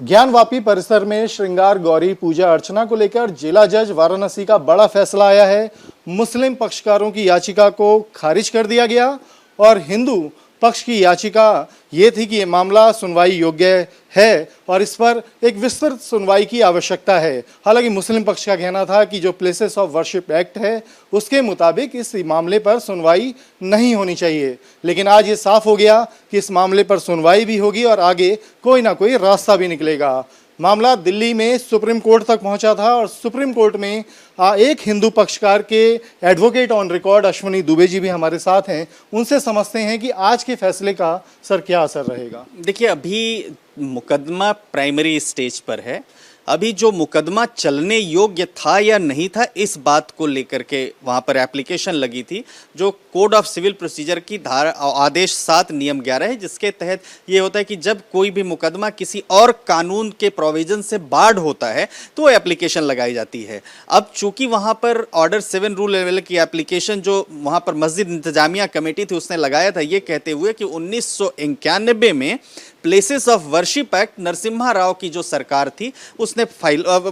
ज्ञानवापी परिसर में श्रृंगार गौरी पूजा अर्चना को लेकर जिला जज वाराणसी का बड़ा फैसला आया है। मुस्लिम पक्षकारों की याचिका को खारिज कर दिया गया और हिंदू पक्ष की याचिका ये थी कि ये मामला सुनवाई योग्य है और इस पर एक विस्तृत सुनवाई की आवश्यकता है। हालांकि मुस्लिम पक्ष का कहना था कि जो प्लेसेस ऑफ वर्शिप एक्ट है उसके मुताबिक इस मामले पर सुनवाई नहीं होनी चाहिए, लेकिन आज ये साफ हो गया कि इस मामले पर सुनवाई भी होगी और आगे कोई ना कोई रास्ता भी निकलेगा। मामला दिल्ली में सुप्रीम कोर्ट तक पहुंचा था और सुप्रीम कोर्ट में एक हिंदू पक्षकार के advocate on record Ashwini Dubey ji भी हमारे साथ हैं। उनसे समझते हैं कि आज के फैसले का सर क्या असर रहेगा। देखिए, अभी मुकदमा प्राइमरी स्टेज पर है। अभी जो मुकदमा चलने योग्य था या नहीं था, इस बात को लेकर के वहाँ पर एप्लीकेशन लगी थी, जो कोड ऑफ सिविल प्रोसीजर की धारा आदेश 7 नियम 11 है, जिसके तहत ये होता है कि जब कोई भी मुकदमा किसी और कानून के प्रोविजन से बाढ़ होता है तो एप्लीकेशन लगाई जाती है। अब चूंकि वहाँ पर ऑर्डर 7 रूल लेवल की एप्लीकेशन जो वहाँ पर मस्जिद इंतजामिया कमेटी थी उसने लगाया था, ये कहते हुए कि 1991 में places of worship act Narasimha Rao की जो सरकार थी उसने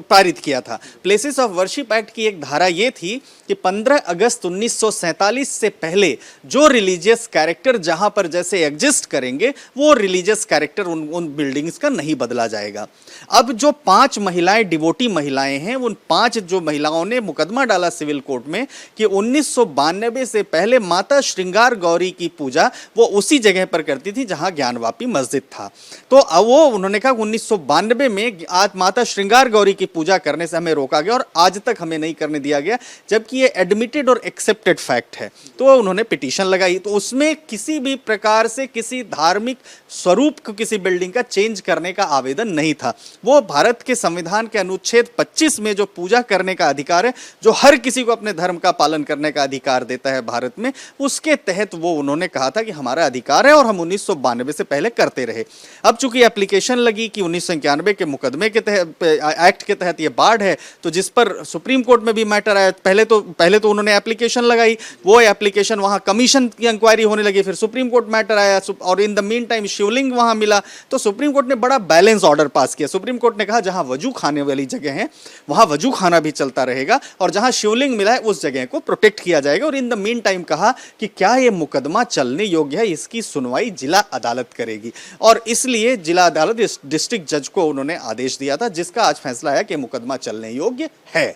पारित किया था। प्लेसेस ऑफ वर्शिप एक्ट की एक धारा ये थी कि 15 अगस्त 1947 से पहले जो रिलीजियस कैरेक्टर जहां पर जैसे एग्जिस्ट करेंगे वो रिलीजियस कैरेक्टर उन बिल्डिंग्स का नहीं बदला जाएगा। अब जो 5 महिलाएं डिवोटी महिलाएं हैं, उन 5 जो महिलाओं ने मुकदमा डाला सिविल कोर्ट में कि 1992 से पहले माता श्रृंगार गौरी की पूजा वो उसी जगह पर करती थी जहां ज्ञानवापी मस्जिद था। तो अब वो उन्होंने कहा 1992 में आज माता श्रृंगार गौरी की पूजा करने से हमें रोका गया और आज तक हमें नहीं करने दिया गया, जबकि ये एडमिटेड और एक्सेप्टेड फैक्ट है। तो उन्होंने पिटीशन लगाई, तो उसमें किसी भी प्रकार से किसी धार्मिक स्वरूप को किसी बिल्डिंग का चेंज करने का आवेदन नहीं था। वो भारत के संविधान के अनुच्छेद 25 में जो पूजा करने का अधिकार है, जो हर किसी को अपने धर्म का पालन करने का अधिकार देता है भारत में, उसके तहत वो उन्होंने कहा था कि हमारा अधिकार है और हम 1992 से पहले करते रहे। अब चूंकि एप्लीकेशन लगी कि 1991 के मुकदमे के तहत एक्ट के तहत ये बाढ़ है, तो जिस पर सुप्रीम कोर्ट में भी मैटर आया। पहले तो उन्होंने एप्लीकेशन लगाई, वो एप्लीकेशन वहां कमीशन की इंक्वायरी होने लगी, फिर सुप्रीम कोर्ट मैटर आया और इन द मीन टाइम शिवलिंग वहां मिला, तो सुप्रीम कोर्ट ने बड़ा बैलेंस ऑर्डर पास किया। सुप्रीम कोर्ट ने कहा जहां वजू खाने वाली जगह है वहां वजू खाना भी चलता रहेगा और जहां शिवलिंग मिला है उस जगह को प्रोटेक्ट किया जाएगा। और इन द मीन टाइम कहा कि क्या यह मुकदमा चलने योग्य है, इसकी सुनवाई जिला अदालत करेगी। और इसलिए जिला अदालत डिस्ट्रिक्ट जज को उन्होंने आदेश दिया था, जिसका आज फैसला है कि मुकदमा चलने योग्य है।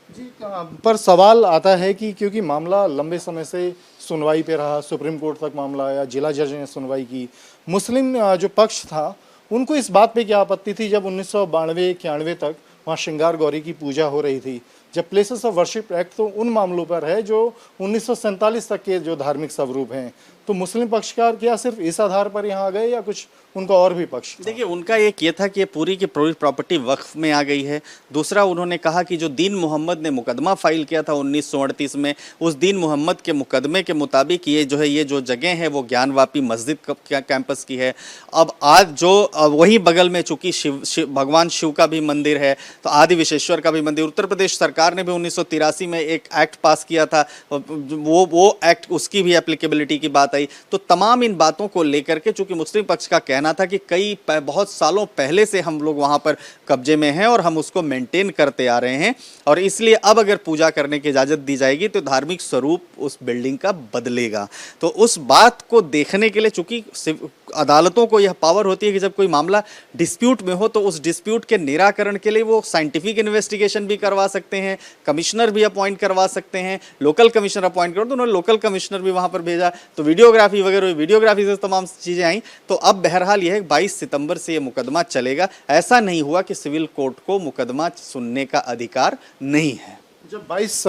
जी, पर सवाल आता है कि क्योंकि मामला लंबे समय से सुनवाई पे रहा, सुप्रीम कोर्ट तक मामला आया, जिला जज ने सुनवाई की, मुस्लिम जो पक्ष था उनको इस बात पे क्या आपत्ति थी जब 1992-91 तक वहाँ श्रृंगार गौरी की पूजा हो रही थी, जब प्लेसेस ऑफ वर्शिप एक्ट तो उन मामलों पर है जो 1947 तक के जो धार्मिक स्वरूप हैं, तो मुस्लिम पक्षकार क्या सिर्फ इस आधार पर यहाँ आ गए या कुछ उनका और भी पक्ष? देखिए, उनका एक ये था कि ये पूरी की पूरी प्रॉपर्टी वक्फ में आ गई है। दूसरा, उन्होंने कहा कि जो दीन मोहम्मद ने मुकदमा फाइल किया था 1938 में, उस दीन मोहम्मद के मुकदमे के मुताबिक ये जो जगह है वो ज्ञानवापी मस्जिद कैंपस की है। अब आज जो वही बगल में चूंकि भगवान शिव का भी मंदिर है, तो आदि विश्वेश्वर का भी मंदिर, उत्तर प्रदेश सरकार ने भी 1983 में एक एक्ट पास किया था, वो एक्ट उसकी भी एप्लीकेबिलिटी की बात आई। तो तमाम इन बातों को लेकर के चूंकि मुस्लिम पक्ष का कहना था कि बहुत सालों पहले से हम लोग वहां पर कब्जे में हैं और हम उसको मेंटेन करते आ रहे हैं, और इसलिए अब अगर पूजा करने की इजाजत दी जाएगी तो धार्मिक स्वरूप उस बिल्डिंग का बदलेगा। तो उस बात को देखने के लिए चूंकि अदालतों को यह पावर होती है कि जब कोई मामला डिस्प्यूट में हो तो उस डिस्प्यूट के निराकरण के लिए वो साइंटिफिक इन्वेस्टिगेशन भी करवा सकते हैं, कमिश्नर भी अपॉइंट करवा सकते हैं, लोकल कमिश्नर अपॉइंट करो, तो उन्होंने लोकल कमिश्नर भी वहां पर भेजा, तो वीडियोग्राफी वगैरह, वीडियोग्राफी से तमाम चीजें आई। तो अब बहरहाल यह है 22 सितंबर से यह मुकदमा चलेगा। ऐसा नहीं हुआ कि सिविल कोर्ट को मुकदमा सुनने का अधिकार नहीं है। जब 22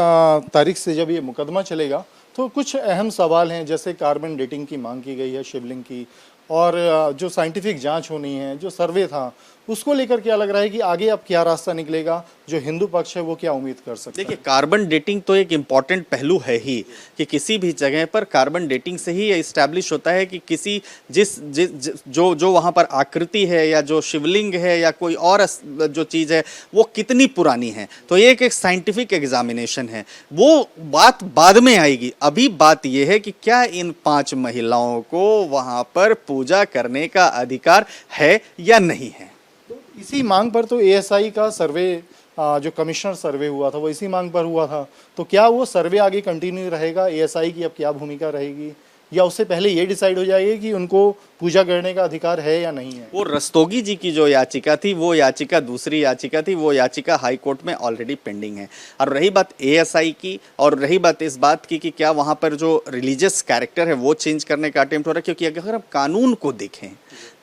तारीख से जब ये मुकदमा चलेगा तो कुछ अहम सवाल हैं, जैसे कार्बन डेटिंग की मांग की गई है शिवलिंग की, और जो साइंटिफिक जांच होनी है, जो सर्वे था, उसको लेकर क्या लग रहा है कि आगे अब क्या रास्ता निकलेगा, जो हिंदू पक्ष है वो क्या उम्मीद कर सकते हैं? देखिए, कार्बन डेटिंग तो एक इम्पॉर्टेंट पहलू है ही कि किसी भी जगह पर कार्बन डेटिंग से ही इस्टेब्लिश होता है कि किसी जो वहाँ पर आकृति है या जो शिवलिंग है या कोई और जो चीज़ है वो कितनी पुरानी है। तो ये एक साइंटिफिक एग्जामिनेशन है, वो बात बाद में आएगी। अभी बात यह है कि क्या इन 5 महिलाओं को वहाँ पर पूजा करने का अधिकार है या नहीं है। इसी मांग पर तो एएसआई का सर्वे जो कमिश्नर सर्वे हुआ था वो इसी मांग पर हुआ था, तो क्या वो सर्वे आगे कंटिन्यू रहेगा? एएसआई की अब क्या भूमिका रहेगी, या उससे पहले ये डिसाइड हो जाएगी कि उनको पूजा करने का अधिकार है या नहीं है? वो रस्तोगी जी की जो याचिका थी, वो याचिका दूसरी याचिका थी, वो याचिका हाई कोर्ट में ऑलरेडी पेंडिंग है। और रही बात एएसआई की, और रही बात इस बात की कि क्या वहाँ पर जो रिलीजियस कैरेक्टर है वो चेंज करने का अटेम्प्ट हो रहा है, क्योंकि अगर हम कानून को देखें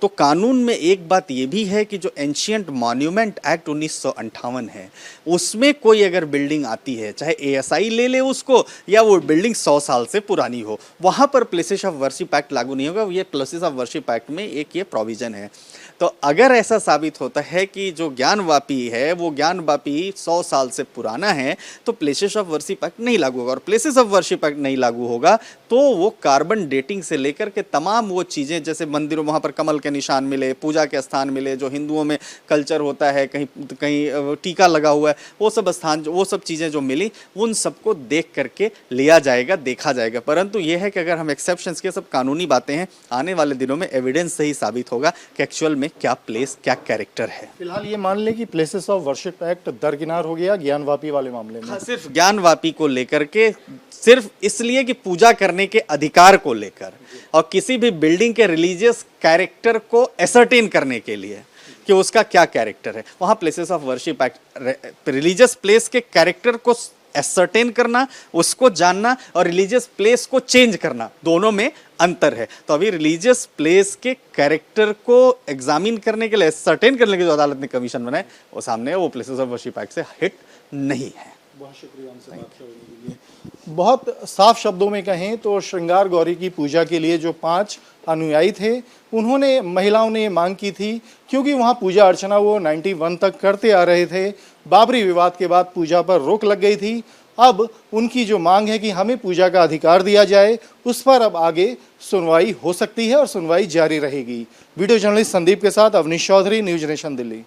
तो कानून में एक बात ये भी है कि जो एंशियंट मॉन्यूमेंट एक्ट 1958 है, उसमें कोई अगर बिल्डिंग आती है, चाहे एएसआई ले ले उसको या वो बिल्डिंग 100 साल से पुरानी हो, वहाँ पर प्लेसेस ऑफ वर्शिप एक्ट लागू नहीं होगा। ये प्लेसेस ऑफ वर्शिप एक्ट में एक ये प्रोविजन है। तो अगर ऐसा साबित होता है कि जो ज्ञानवापी है वो ज्ञानवापी 100 साल से पुराना है, तो प्लेसेस ऑफ वर्शिप एक्ट नहीं लागू होगा। और प्लेसेस ऑफ वर्शिप एक्ट नहीं लागू होगा तो वो कार्बन डेटिंग से लेकर के तमाम वो चीज़ें, जैसे मंदिरों वहाँ पर कमल के निशान मिले, पूजा के स्थान मिले, जो हिंदुओं में कल्चर होता है, कहीं कहीं टीका लगा हुआ है, वो सब स्थान, वो सब चीज़ें जो मिली, उन सबको देख करके लिया जाएगा, देखा जाएगा। परंतु ये है कि अगर हम एक्सेप्शंस के, सब कानूनी बातें हैं, आने वाले दिनों में एविडेंस से ही साबित होगा कि एक्चुअल में क्या प्लेस, क्या कैरेक्टर है। फिलहाल ये मान लें कि प्लेसेस ऑफ वर्शिप एक्ट दरकिनार हो गया ज्ञानवापी वाले मामले में। हाँ, सिर्फ ज्ञानवापी को लेकर के, सिर्फ इसलिए कि पूजा करने के अधिकार को लेकर, और किसी भी बिल्डिंग के रिलीजियस कैरेक्टर को एसर्टेन करने के लिए कि उसका क्या कैरेक्टर है। वहाँ places of worship act religious place के कैरेक्टर को एसर्टेन करना, उसको जानना, और रिलीजियस प्लेस को चेंज करना, दोनों में अंतर है। तो अभी रिलीजियस प्लेस के कैरेक्टर को एग्जामिन करने के लिए, एसर्टेन करने के लिए जो अदालत ने कमीशन बनाए, वो सामने है, वो प्लेसेस ऑफ वर्शिप एक्ट से हिट नहीं है। बहुत शुक्रिया हमसे बात करने के लिए। बहुत साफ शब्दों में कहें तो श्रृंगार गौरी की पूजा के लिए जो 5 अनुयायी थे, उन्होंने, महिलाओं ने ये मांग की थी, क्योंकि वहाँ पूजा अर्चना वो 91 तक करते आ रहे थे। बाबरी विवाद के बाद पूजा पर रोक लग गई थी। अब उनकी जो मांग है कि हमें पूजा का अधिकार दिया जाए, उस पर अब आगे सुनवाई हो सकती है और सुनवाई जारी रहेगी। वीडियो जर्नलिस्ट संदीप के साथ अवनीश चौधरी, न्यूज नेशन दिल्ली।